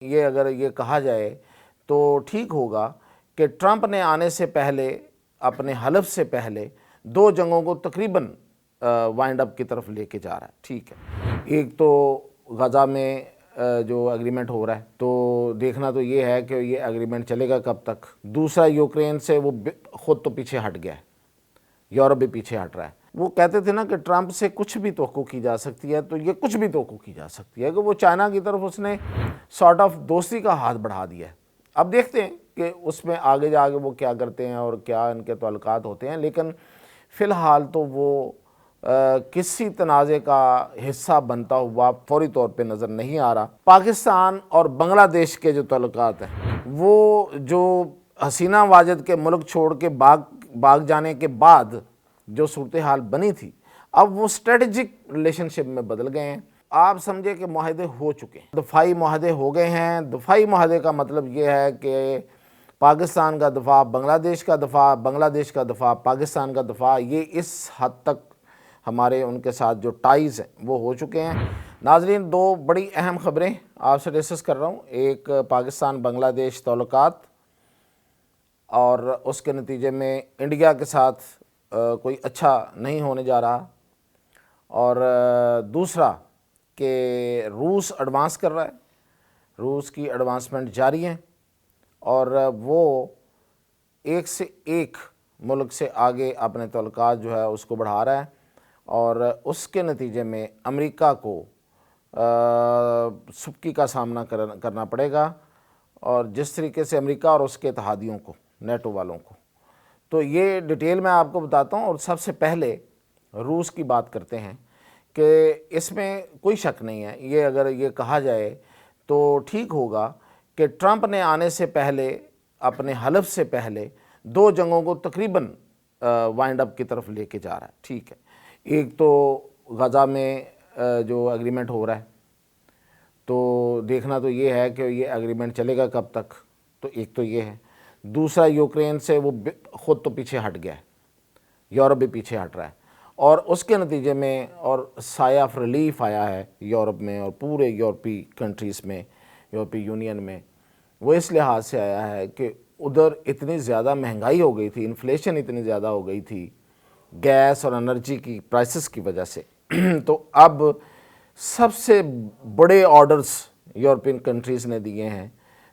یہ اگر یہ کہا جائے تو ٹھیک ہوگا کہ ٹرمپ نے آنے سے پہلے اپنے حلف سے پہلے دو جنگوں کو تقریباً وائنڈ اپ کی طرف لے کے جا رہا ہے. ٹھیک ہے، ایک تو غزہ میں جو اگریمنٹ ہو رہا ہے تو دیکھنا تو یہ ہے کہ یہ اگریمنٹ چلے گا کب تک. دوسرا یوکرین سے وہ خود تو پیچھے ہٹ گیا ہے، یورپ بھی پیچھے ہٹ رہا ہے. وہ کہتے تھے نا کہ ٹرمپ سے کچھ بھی توقع کی جا سکتی ہے، تو یہ کچھ بھی توقع کی جا سکتی ہے کہ وہ چائنا کی طرف اس نے سارٹ آف دوستی کا ہاتھ بڑھا دیا ہے. اب دیکھتے ہیں کہ اس میں آگے جا کے وہ کیا کرتے ہیں اور کیا ان کے تعلقات ہوتے ہیں، لیکن فی الحال تو وہ کسی تنازع کا حصہ بنتا ہوا فوری طور پہ نظر نہیں آ رہا. پاکستان اور بنگلہ دیش کے جو تعلقات ہیں، وہ جو حسینہ واجد کے ملک چھوڑ کے بھاگ جانے کے بعد جو صورتحال بنی تھی، اب وہ اسٹریٹجک ریلیشن شپ میں بدل گئے ہیں. آپ سمجھے کہ معاہدے ہو چکے ہیں، دفاعی معاہدے ہو گئے ہیں. دفاعی معاہدے کا مطلب یہ ہے کہ پاکستان کا دفاع بنگلہ دیش کا دفاع، بنگلہ دیش کا دفاع پاکستان کا دفاع، یہ اس حد تک ہمارے ان کے ساتھ جو ٹائز ہیں وہ ہو چکے ہیں. ناظرین، دو بڑی اہم خبریں آپ سے ڈسکس کر رہا ہوں. ایک پاکستان بنگلہ دیش تعلقات اور اس کے نتیجے میں انڈیا کے ساتھ کوئی اچھا نہیں ہونے جا رہا، اور دوسرا کہ روس ایڈوانس کر رہا ہے، روس کی ایڈوانسمنٹ جاری ہے اور وہ ایک سے ایک ملک سے آگے اپنے تعلقات جو ہے اس کو بڑھا رہا ہے، اور اس کے نتیجے میں امریکہ کو سبکی کا سامنا کرنا پڑے گا، اور جس طریقے سے امریکہ اور اس کے اتحادیوں کو، نیٹو والوں کو. تو یہ ڈیٹیل میں آپ کو بتاتا ہوں. اور سب سے پہلے روس کی بات کرتے ہیں کہ اس میں کوئی شک نہیں ہے، یہ اگر یہ کہا جائے تو ٹھیک ہوگا کہ ٹرمپ نے آنے سے پہلے اپنے حلف سے پہلے دو جنگوں کو تقریباً وائنڈ اپ کی طرف لے کے جا رہا ہے. ٹھیک ہے، ایک تو غزہ میں جو اگریمنٹ ہو رہا ہے تو دیکھنا تو یہ ہے کہ یہ اگریمنٹ چلے گا کب تک. تو ایک تو یہ ہے. دوسرا یوکرین سے وہ خود تو پیچھے ہٹ گیا ہے، یورپ بھی پیچھے ہٹ رہا ہے، اور اس کے نتیجے میں اور سایہ آف ریلیف آیا ہے یورپ میں اور پورے یورپی کنٹریز میں، یورپی یونین میں. وہ اس لحاظ سے آیا ہے کہ ادھر اتنی زیادہ مہنگائی ہو گئی تھی، انفلیشن اتنی زیادہ ہو گئی تھی گیس اور انرجی کی پرائسز کی وجہ سے. تو اب سب سے بڑے آرڈرز یورپین کنٹریز نے دیے ہیں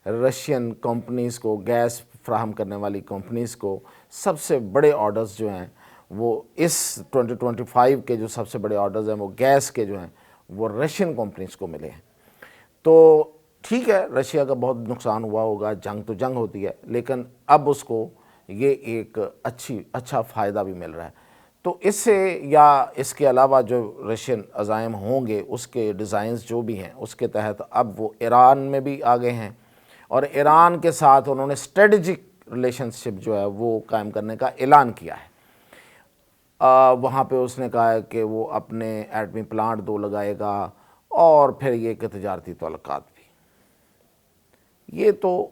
رشین کمپنیز کو، گیس فراہم کرنے والی کمپنیز کو. سب سے بڑے آرڈرز جو ہیں وہ اس 2025 کے جو سب سے بڑے آرڈرز ہیں وہ گیس کے جو ہیں وہ رشین کمپنیز کو ملے ہیں. تو ٹھیک ہے، رشیا کا بہت نقصان ہوا ہوگا، جنگ تو جنگ ہوتی ہے، لیکن اب اس کو یہ ایک اچھا فائدہ بھی مل رہا ہے. تو اس سے یا اس کے علاوہ جو رشین عزائم ہوں گے اس کے ڈیزائنز جو بھی ہیں اس کے تحت اب وہ ایران میں بھی آگے ہیں، اور ایران کے ساتھ انہوں نے اسٹریٹجک ریلیشن شپ جو ہے وہ قائم کرنے کا اعلان کیا ہے. وہاں پہ اس نے کہا ہے کہ وہ اپنے ایٹمی پلانٹ دو لگائے گا، اور پھر یہ کہ تجارتی تعلقات بھی. یہ تو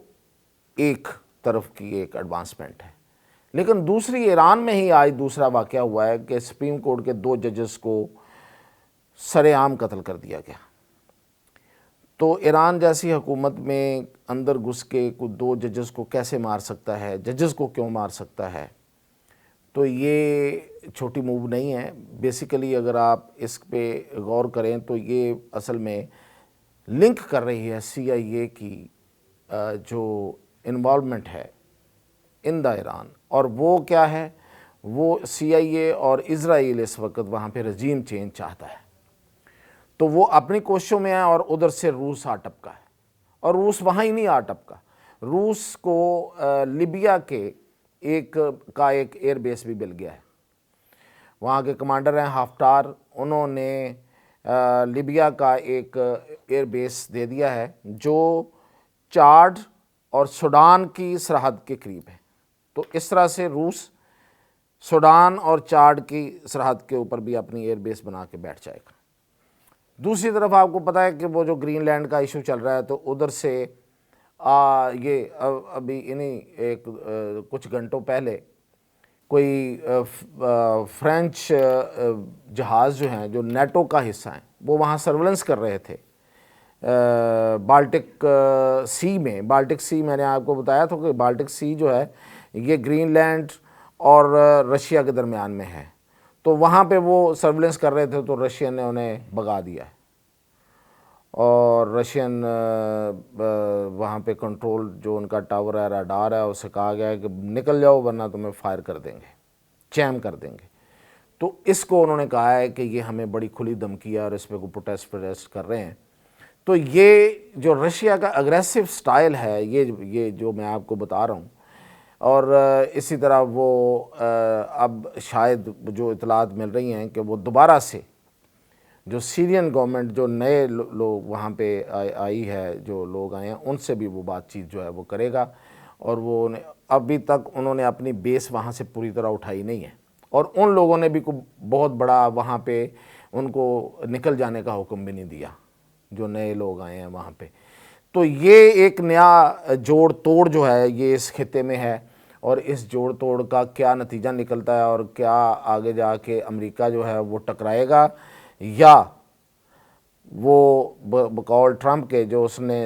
ایک طرف کی ایک ایڈوانسمنٹ ہے. لیکن دوسری ایران میں ہی آج دوسرا واقعہ ہوا ہے کہ سپریم کورٹ کے دو ججز کو سر عام قتل کر دیا گیا. تو ایران جیسی حکومت میں اندر گھس کے دو ججز کو کیسے مار سکتا ہے، ججز کو کیوں مار سکتا ہے؟ تو یہ چھوٹی موو نہیں ہے. بیسیکلی اگر آپ اس پہ غور کریں تو یہ اصل میں لنک کر رہی ہے سی آئی اے کی جو انوالومنٹ ہے ان دا ایران. اور وہ کیا ہے؟ وہ سی آئی اے اور اسرائیل اس وقت وہاں پہ رجیم چینج چاہتا ہے. تو وہ اپنی کوششوں میں ہے، اور ادھر سے روس آ ٹپکا ہے. اور روس وہاں ہی نہیں آ ٹپکا، روس کو لیبیا کے ایک ایئر بیس بھی مل گیا ہے. وہاں کے کمانڈر ہیں ہفتار، انہوں نے لیبیا کا ایک ایئر بیس دے دیا ہے جو چاڈ اور سوڈان کی سرحد کے قریب ہے. تو اس طرح سے روس سوڈان اور چاڈ کی سرحد کے اوپر بھی اپنی ایئر بیس بنا کے بیٹھ جائے گا. دوسری طرف آپ کو پتہ ہے کہ وہ جو گرین لینڈ کا ایشو چل رہا ہے، تو ادھر سے یہ ابھی ایک کچھ گھنٹوں پہلے کوئی فرینچ جہاز جو ہیں جو نیٹو کا حصہ ہیں وہ وہاں سرویلنس کر رہے تھے بالٹک سی میں، بالٹک سی میں نے آپ کو بتایا تھا کہ بالٹک سی جو ہے یہ گرین لینڈ اور رشیا کے درمیان میں ہے، تو وہاں پہ وہ سرویلنس کر رہے تھے تو رشین نے انہیں بھگا دیا ہے، اور رشین وہاں پہ کنٹرول جو ان کا ٹاور ہے، راڈار ہے، اسے کہا گیا ہے کہ نکل جاؤ ورنہ تمہیں فائر کر دیں گے، جیم کر دیں گے۔ تو اس کو انہوں نے کہا ہے کہ یہ ہمیں بڑی کھلی دھمکی ہے اور اس پہ کو پروٹیسٹ کر رہے ہیں۔ تو یہ جو رشیا کا اگریسو سٹائل ہے، یہ جو میں آپ کو بتا رہا ہوں، اور اسی طرح وہ اب شاید جو اطلاعات مل رہی ہیں کہ وہ دوبارہ سے جو سیرین گورنمنٹ، جو نئے لوگ وہاں پہ آئی ہے، جو لوگ آئے ہیں، ان سے بھی وہ بات چیت جو ہے وہ کرے گا، اور وہ ابھی تک انہوں نے اپنی بیس وہاں سے پوری طرح اٹھائی نہیں ہے، اور ان لوگوں نے بھی بہت بڑا وہاں پہ ان کو نکل جانے کا حکم بھی نہیں دیا، جو نئے لوگ آئے ہیں وہاں پہ۔ تو یہ ایک نیا جوڑ توڑ جو ہے یہ اس خطے میں ہے، اور اس جوڑ توڑ کا کیا نتیجہ نکلتا ہے اور کیا آگے جا کے امریکہ جو ہے وہ ٹکرائے گا، یا وہ بقول ٹرمپ کے جو اس نے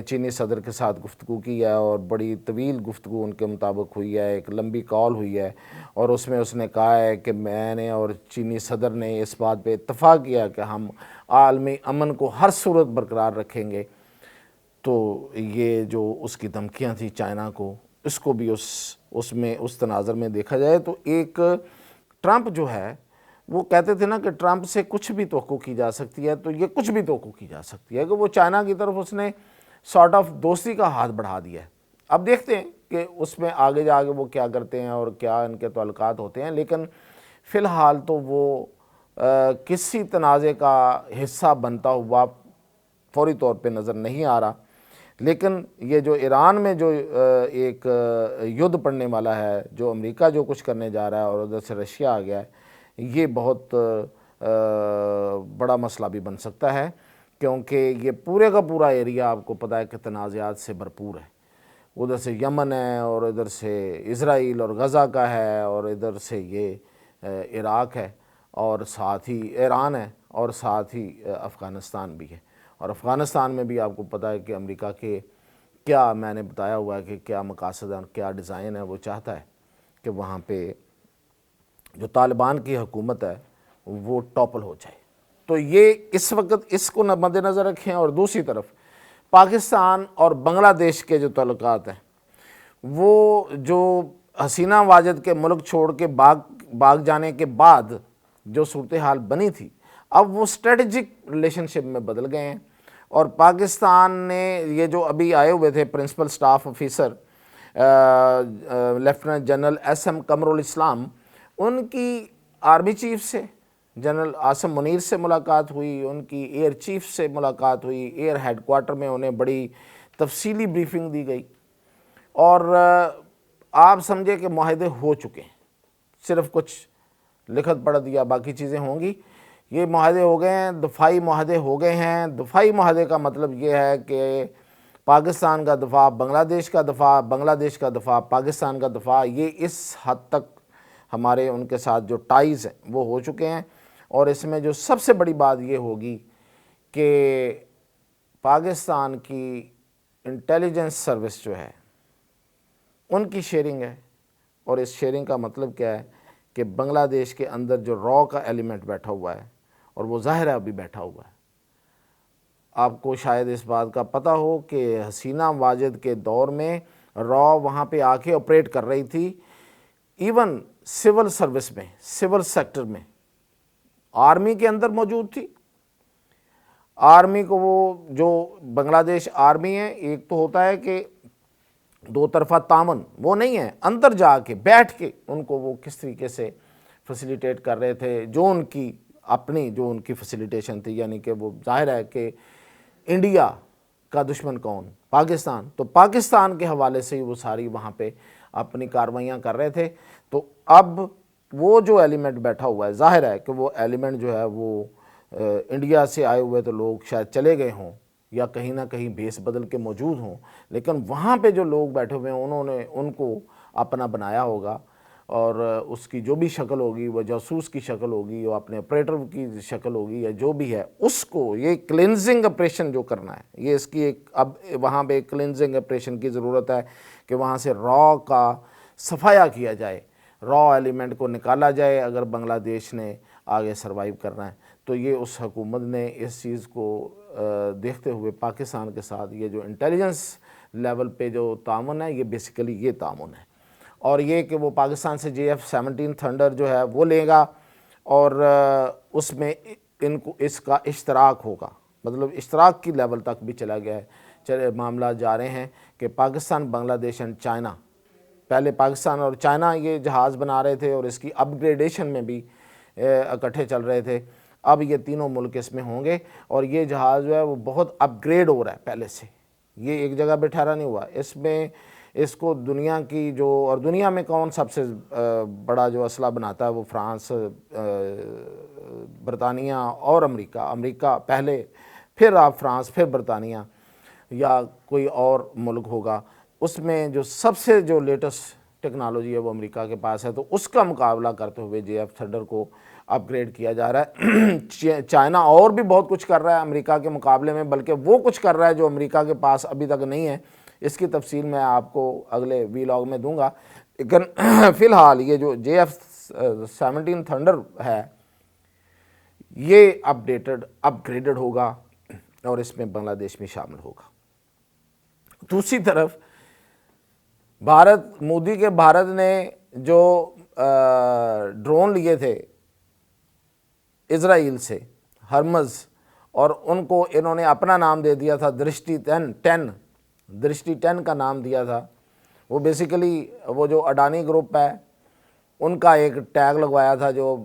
چینی صدر کے ساتھ گفتگو کی ہے، اور بڑی طویل گفتگو ان کے مطابق ہوئی ہے، ایک لمبی کال ہوئی ہے، اور اس میں اس نے کہا ہے کہ میں نے اور چینی صدر نے اس بات پہ اتفاق کیا کہ ہم عالمی امن کو ہر صورت برقرار رکھیں گے۔ تو یہ جو اس کی دھمکیاں تھیں چائنا کو، اس کو بھی اس تناظر میں دیکھا جائے تو ایک ٹرمپ جو ہے وہ کہتے تھے نا کہ ٹرمپ سے کچھ بھی توقع کی جا سکتی ہے، تو یہ کچھ بھی توقع کی جا سکتی ہے کہ وہ چائنا کی طرف اس نے سارٹ آف دوستی کا ہاتھ بڑھا دیا ہے۔ اب دیکھتے ہیں کہ اس میں آگے جا کے وہ کیا کرتے ہیں اور کیا ان کے تعلقات ہوتے ہیں، لیکن فی الحال تو وہ کسی تنازع کا حصہ بنتا ہوا فوری طور پہ نظر نہیں آ رہا۔ لیکن یہ جو ایران میں جو ایک یدھ پڑنے والا ہے، جو امریکہ جو کچھ کرنے جا رہا ہے اور ادھر سے رشیا آ گیا ہے، یہ بہت بڑا مسئلہ بھی بن سکتا ہے، کیونکہ یہ پورے کا پورا ایریا آپ کو پتہ ہے کہ تنازعات سے بھرپور ہے۔ ادھر سے یمن ہے، اور ادھر سے اسرائیل اور غزہ کا ہے، اور ادھر سے یہ عراق ہے، اور ساتھ ہی ایران ہے، اور ساتھ ہی افغانستان بھی ہے۔ اور افغانستان میں بھی آپ کو پتہ ہے کہ امریکہ کے کیا، میں نے بتایا ہوا ہے کہ کیا مقاصد ہے، کیا ڈیزائن ہے، وہ چاہتا ہے کہ وہاں پہ جو طالبان کی حکومت ہے وہ ٹاپل ہو جائے۔ تو یہ اس وقت اس کو مد نظر رکھیں۔ اور دوسری طرف پاکستان اور بنگلہ دیش کے جو تعلقات ہیں، وہ جو حسینہ واجد کے ملک چھوڑ کے بھاگ جانے کے بعد جو صورتحال بنی تھی، اب وہ اسٹریٹجک ریلیشن شپ میں بدل گئے ہیں، اور پاکستان نے یہ جو ابھی آئے ہوئے تھے principal staff officer lieutenant general S M Qamar ul-Islam, ان کی آرمی چیف سے جنرل عاصم منیر سے ملاقات ہوئی، ان کی ایئر چیف سے ملاقات ہوئی، ایئر ہیڈ کوارٹر میں انہیں بڑی تفصیلی بریفنگ دی گئی، اور آپ سمجھے کہ معاہدے ہو چکے ہیں، صرف کچھ لکھت پڑھ یا باقی چیزیں ہوں گی۔ یہ معاہدے ہو گئے ہیں، دفاعی معاہدے ہو گئے ہیں۔ دفاعی معاہدے کا مطلب یہ ہے کہ پاکستان کا دفاع، بنگلہ دیش کا دفاع، بنگلہ دیش کا دفاع، پاکستان کا دفاع، یہ اس حد تک ہمارے ان کے ساتھ جو ٹائز ہیں وہ ہو چکے ہیں۔ اور اس میں جو سب سے بڑی بات یہ ہوگی کہ پاکستان کی انٹیلیجنس سروس جو ہے ان کی شیئرنگ ہے، اور اس شیئرنگ کا مطلب کیا ہے کہ بنگلہ دیش کے اندر جو را کا ایلیمنٹ بیٹھا ہوا ہے، اور وہ ظاہر ہے ابھی بیٹھا ہوا ہے۔ آپ کو شاید اس بات کا پتہ ہو کہ حسینہ واجد کے دور میں را وہاں پہ آ کے آپریٹ کر رہی تھی، ایون سول سروس میں، سول سیکٹر میں، آرمی کے اندر موجود تھی۔ آرمی کو وہ جو بنگلہ دیش آرمی ہے، ایک تو ہوتا ہے کہ دو طرفہ تعاون، وہ نہیں ہے، اندر جا کے بیٹھ کے ان کو وہ کس طریقے سے فیسیلیٹیٹ کر رہے تھے، جو ان کی اپنی جو ان کی فیسیلیٹیشن تھی، یعنی کہ وہ ظاہر ہے کہ انڈیا کا دشمن کون؟ پاکستان، تو پاکستان کے حوالے سے ہی وہ ساری وہاں پہ اپنی کارروائیاں کر رہے تھے۔ تو اب وہ جو ایلیمنٹ بیٹھا ہوا ہے، ظاہر ہے کہ وہ ایلیمنٹ جو ہے وہ انڈیا سے آئے ہوئے تو لوگ شاید چلے گئے ہوں، یا کہیں نہ کہیں بیس بدل کے موجود ہوں، لیکن وہاں پہ جو لوگ بیٹھے ہوئے ہیں انہوں نے ان کو اپنا بنایا ہوگا، اور اس کی جو بھی شکل ہوگی، وہ جاسوس کی شکل ہوگی، وہ اپنے آپریٹر کی شکل ہوگی، یا جو بھی ہے، اس کو یہ کلینزنگ آپریشن جو کرنا ہے، یہ اس کی ایک اب وہاں پہ ایک کلینزنگ آپریشن کی ضرورت ہے کہ وہاں سے را کا صفایا کیا جائے، را ایلیمنٹ کو نکالا جائے اگر بنگلہ دیش نے آگے سروائیو کرنا ہے۔ تو یہ اس حکومت نے اس چیز کو دیکھتے ہوئے پاکستان کے ساتھ یہ جو انٹیلیجنس لیول پہ جو تعاون ہے، یہ بیسیکلی یہ تعاون ہے، اور یہ کہ وہ پاکستان سے JF-17 تھنڈر جو ہے وہ لے گا، اور اس میں ان کو اس کا اشتراک ہوگا، مطلب اشتراک کی لیول تک بھی چلا گیا ہے۔ معاملات جا رہے ہیں کہ پاکستان، بنگلہ دیش اینڈ چائنا، پہلے پاکستان اور چائنا یہ جہاز بنا رہے تھے اور اس کی اپ گریڈیشن میں بھی اکٹھے چل رہے تھے، اب یہ تینوں ملک اس میں ہوں گے، اور یہ جہاز جو ہے وہ بہت اپ گریڈ ہو رہا ہے پہلے سے، یہ ایک جگہ پہ ٹھہرا نہیں ہوا، اس میں اس کو دنیا کی جو، اور دنیا میں کون سب سے بڑا جو اسلحہ بناتا ہے وہ فرانس، برطانیہ اور امریکہ پہلے، پھر آپ فرانس، پھر برطانیہ یا کوئی اور ملک ہوگا، اس میں جو سب سے جو لیٹسٹ ٹیکنالوجی ہے وہ امریکہ کے پاس ہے، تو اس کا مقابلہ کرتے ہوئے JF تھنڈر کو اپ گریڈ کیا جا رہا ہے۔ چائنا اور بھی بہت کچھ کر رہا ہے امریکہ کے مقابلے میں، بلکہ وہ کچھ کر رہا ہے جو امریکہ کے پاس ابھی تک نہیں ہے، اس کی تفصیل میں آپ کو اگلے ویلاگ میں دوں گا، لیکن فی الحال یہ جو JF-17 تھنڈر ہے یہ اپ گریڈڈ ہوگا، اور اس میں بنگلہ دیش میں شامل ہوگا۔ دوسری طرف بھارت نے جو ڈرون لیے تھے اسرائیل سے، ہرمز، اور ان کو انہوں نے اپنا نام دے دیا تھا درشٹی 10 کا نام دیا تھا، وہ بیسیکلی وہ جو اڈانی گروپ ہے ان کا ایک ٹیگ لگوایا تھا، جو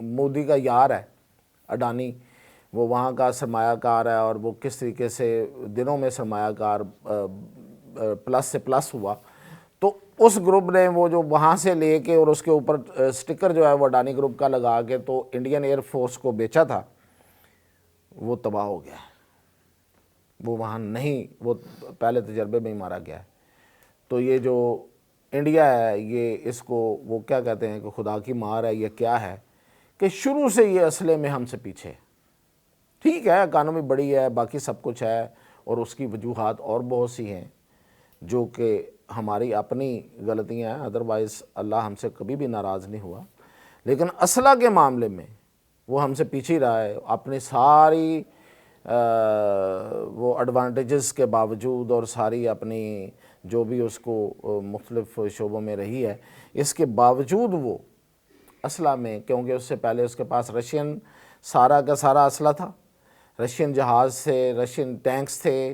مودی کا یار ہے اڈانی، وہ وہاں کا سرمایہ کار ہے، اور وہ کس طریقے سے دنوں میں سرمایہ کار پلس سے پلس ہوا، تو اس گروپ نے وہ جو وہاں سے لے کے اور اس کے اوپر سٹکر جو ہے وہ اڈانی گروپ کا لگا کے تو انڈین ایئر فورس کو بیچا تھا، وہ تباہ ہو گیا ہے، وہ وہاں نہیں، وہ پہلے تجربے میں ہی مارا گیا ہے۔ تو یہ جو انڈیا ہے یہ اس کو وہ کیا کہتے ہیں کہ خدا کی مار ہے، یہ کیا ہے کہ شروع سے یہ اسلحے میں ہم سے پیچھے، ٹھیک ہے اکانومی بڑی ہے، باقی سب کچھ ہے، اور اس کی وجوہات اور بہت سی ہیں جو کہ ہماری اپنی غلطیاں ہیں، ادروائز اللہ ہم سے کبھی بھی ناراض نہیں ہوا، لیکن اسلحہ کے معاملے میں وہ ہم سے پیچھے ہی رہا ہے، اپنی ساری وہ ایڈوانٹیجز کے باوجود اور ساری اپنی جو بھی اس کو مختلف شعبوں میں رہی ہے، اس کے باوجود وہ اسلحہ میں، کیونکہ اس سے پہلے اس کے پاس رشین سارا کا سارا اسلحہ تھا، رشین جہاز سے، رشین ٹینکس تھے،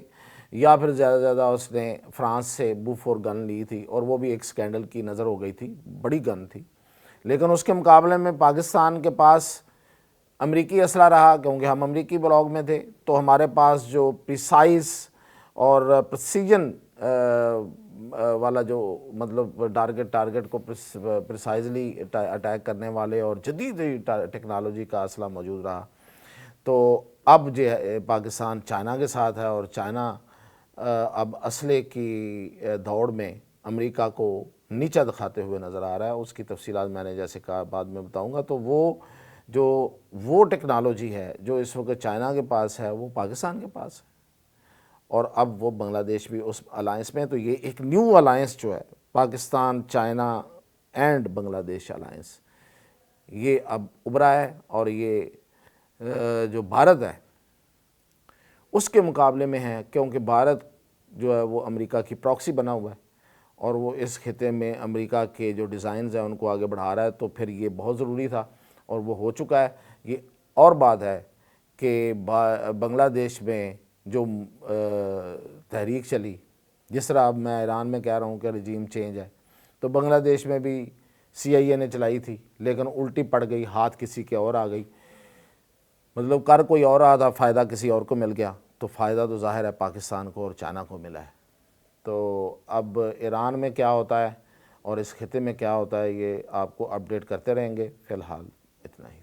یا پھر زیادہ زیادہ اس نے فرانس سے بوفور گن لی تھی، اور وہ بھی ایک سکینڈل کی نظر ہو گئی تھی، بڑی گن تھی، لیکن اس کے مقابلے میں پاکستان کے پاس امریکی اسلحہ رہا، کیونکہ ہم امریکی بلاک میں تھے، تو ہمارے پاس جو پریسائز اور پریسیجن والا جو مطلب ٹارگٹ کو پریسائزلی اٹیک کرنے والے اور جدید ٹیکنالوجی کا اسلحہ موجود رہا۔ تو اب جو ہے پاکستان چائنا کے ساتھ ہے، اور چائنا اب اسلحے کی دوڑ میں امریکہ کو نیچا دکھاتے ہوئے نظر آ رہا ہے، اس کی تفصیلات میں نے جیسے کہا بعد میں بتاؤں گا۔ تو وہ ٹیکنالوجی ہے جو اس وقت چائنا کے پاس ہے وہ پاکستان کے پاس ہے، اور اب وہ بنگلہ دیش بھی اس الائنس میں، تو یہ ایک نیو الائنس جو ہے پاکستان، چائنا اینڈ بنگلہ دیش الائنس، یہ اب ابھرا ہے، اور یہ جو بھارت ہے اس کے مقابلے میں ہے، کیونکہ بھارت جو ہے وہ امریکہ کی پراکسی بنا ہوا ہے، اور وہ اس خطے میں امریکہ کے جو ڈیزائنز ہیں ان کو آگے بڑھا رہا ہے، تو پھر یہ بہت ضروری تھا، اور وہ ہو چکا ہے۔ یہ اور بات ہے کہ بنگلہ دیش میں جو تحریک چلی، جس طرح اب میں ایران میں کہہ رہا ہوں کہ رجیم چینج ہے، تو بنگلہ دیش میں بھی CIA نے چلائی تھی، لیکن الٹی پڑ گئی، ہاتھ کسی کے اور آ گئی، مطلب کر کوئی اور رہا تھا، فائدہ کسی اور کو مل گیا، تو فائدہ تو ظاہر ہے پاکستان کو اور چائنا کو ملا ہے۔ تو اب ایران میں کیا ہوتا ہے اور اس خطے میں کیا ہوتا ہے یہ آپ کو اپڈیٹ کرتے رہیں گے، فی الحال اتنا ہی۔